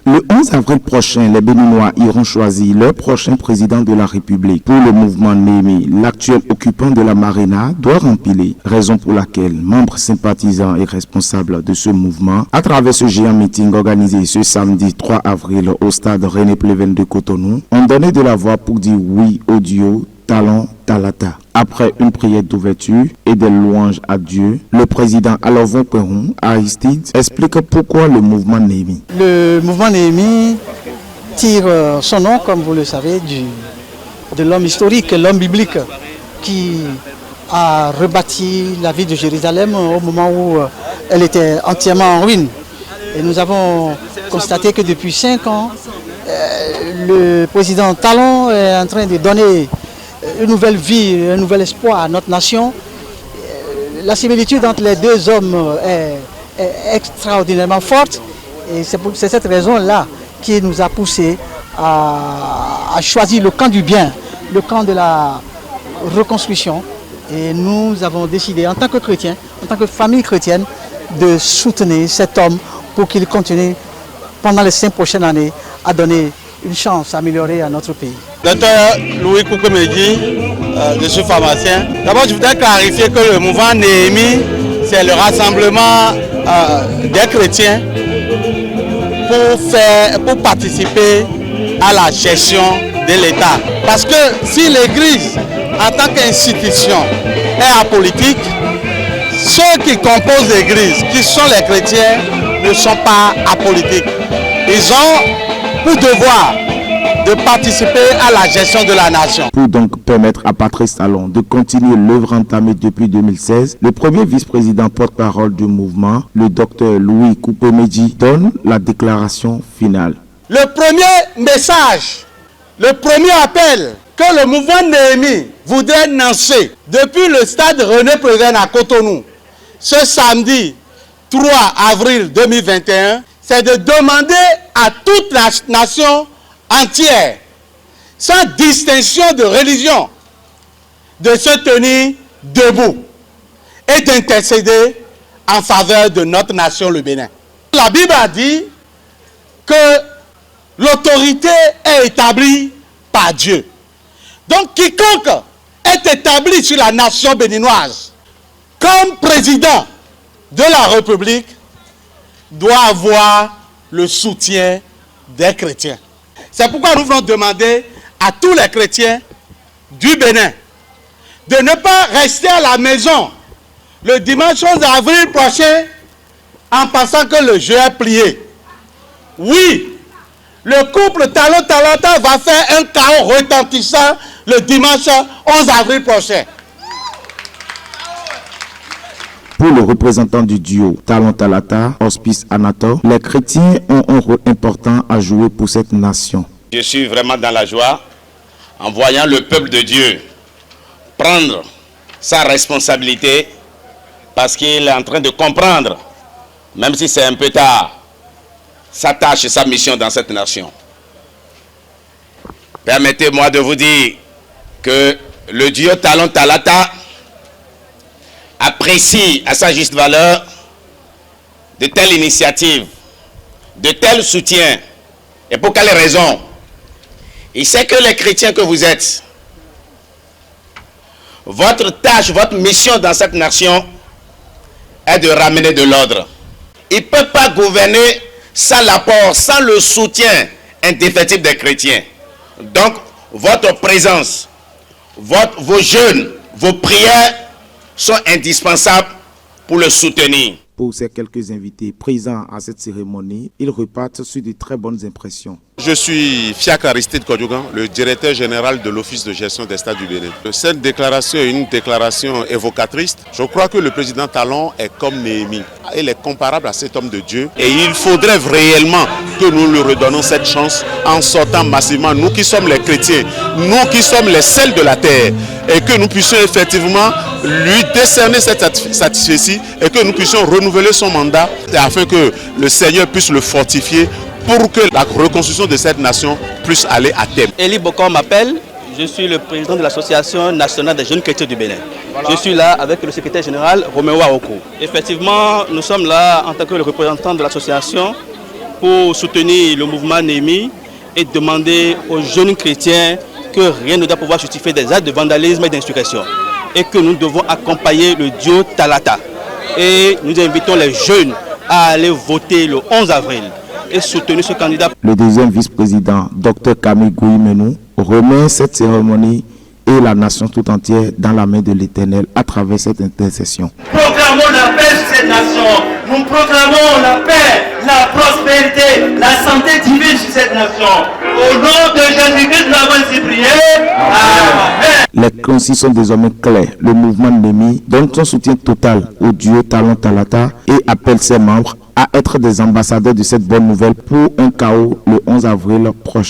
Le 11 avril prochain, les Béninois iront choisir leur prochain président de la République. Pour le mouvement Néhémie, l'actuel occupant de la Marina doit rempiler, raison pour laquelle membres sympathisants et responsables de ce mouvement, à travers ce géant meeting organisé ce samedi 3 avril au stade René Pleven de Cotonou, ont donné de la voix pour dire oui au duo Talon Talata. Après une prière d'ouverture et des louanges à Dieu, le président Alovon Perron, Aristide, explique pourquoi le mouvement Néhémie. Le mouvement Néhémie tire son nom, comme vous le savez, de l'homme historique, l'homme biblique, qui a rebâti la ville de Jérusalem au moment où elle était entièrement en ruine. Et nous avons constaté que depuis 5 ans, le président Talon est en train de donner une nouvelle vie, un nouvel espoir à notre nation. La similitude entre les deux hommes est extraordinairement forte et c'est cette raison-là qui nous a poussé à choisir le camp du bien, le camp de la reconstruction. Et nous avons décidé en tant que chrétiens, en tant que famille chrétienne, de soutenir cet homme pour qu'il continue pendant les 5 prochaines années à donner une chance améliorée à notre pays. Docteur Louis Koukoumedji, je suis pharmacien. D'abord, je voudrais clarifier que le mouvement Néhémie, c'est le rassemblement des chrétiens pour participer à la gestion de l'État. Parce que si l'Église, en tant qu'institution, est apolitique, ceux qui composent l'Église, qui sont les chrétiens, ne sont pas apolitiques. Ils ont pour devoir de participer à la gestion de la nation. Pour donc permettre à Patrice Talon de continuer l'œuvre entamée depuis 2016, le premier vice-président porte-parole du mouvement, le docteur Louis Koukoumedji, donne la déclaration finale. Le premier message, le premier appel que le mouvement Néhémie voudrait lancer depuis le stade René Pleven à Cotonou, ce samedi 3 avril 2021, c'est de demander à toute la nation entière, sans distinction de religion, de se tenir debout et d'intercéder en faveur de notre nation, le Bénin. La Bible a dit que l'autorité est établie par Dieu. Donc quiconque est établi sur la nation béninoise comme président de la République doit avoir le soutien des chrétiens. C'est pourquoi nous voulons demander à tous les chrétiens du Bénin de ne pas rester à la maison le dimanche 11 avril prochain en pensant que le jeu est plié. Oui, le couple Talon Talata va faire un chaos retentissant le dimanche 11 avril prochain. Pour le représentant du duo Talon Talata, Hospice Anator, les chrétiens ont un rôle important à jouer pour cette nation. Je suis vraiment dans la joie en voyant le peuple de Dieu prendre sa responsabilité parce qu'il est en train de comprendre, même si c'est un peu tard, sa tâche et sa mission dans cette nation. Permettez-moi de vous dire que le duo Talon Talata apprécie à sa juste valeur de telles initiatives, de tels soutiens. Et pour quelle raison? Il sait que les chrétiens que vous êtes, votre tâche, votre mission dans cette nation est de ramener de l'ordre. Il ne peut pas gouverner sans l'apport, sans le soutien indéfectible des chrétiens. Donc, votre présence, vos jeûnes, vos prières sont indispensables pour le soutenir. Pour ces quelques invités présents à cette cérémonie, ils repartent sur de très bonnes impressions. Je suis Fiacre Aristide Kodjougan, le directeur général de l'Office de gestion des stades du Bénin. Cette déclaration est une déclaration évocatrice. Je crois que le président Talon est comme Néhémie. Il est comparable à cet homme de Dieu. Et il faudrait réellement que nous lui redonnons cette chance en sortant massivement, nous qui sommes les chrétiens, nous qui sommes les sels de la terre, et que nous puissions effectivement lui décerner cette satisfaction et que nous puissions renouveler son mandat afin que le Seigneur puisse le fortifier pour que la reconstruction de cette nation puisse aller à terme. Eli Bokor m'appelle, je suis le président de l'Association nationale des jeunes chrétiens du Bénin. Voilà. Je suis là avec le secrétaire général Roméo Aroko. Effectivement, nous sommes là en tant que représentant de l'association pour soutenir le mouvement Némi et demander aux jeunes chrétiens que rien ne doit pouvoir justifier des actes de vandalisme et d'insurrection et que nous devons accompagner le Dieu Talata. Et nous invitons les jeunes à aller voter le 11 avril et soutenir ce candidat. Le deuxième vice-président, Dr Camille Gouimenou, remet cette cérémonie et la nation tout entière dans la main de l'Éternel à travers cette intercession. Proclamons la paix sur cette nation. Nous proclamons la paix, la prospérité, la santé divine sur cette nation. Au nom de Jésus-Christ, nous avons ainsi prié. Amen. Les consignes sont désormais claires. Le mouvement Némi donne son soutien total au Dieu Talon Talata et appelle ses membres à être des ambassadeurs de cette bonne nouvelle pour un chaos le 11 avril prochain.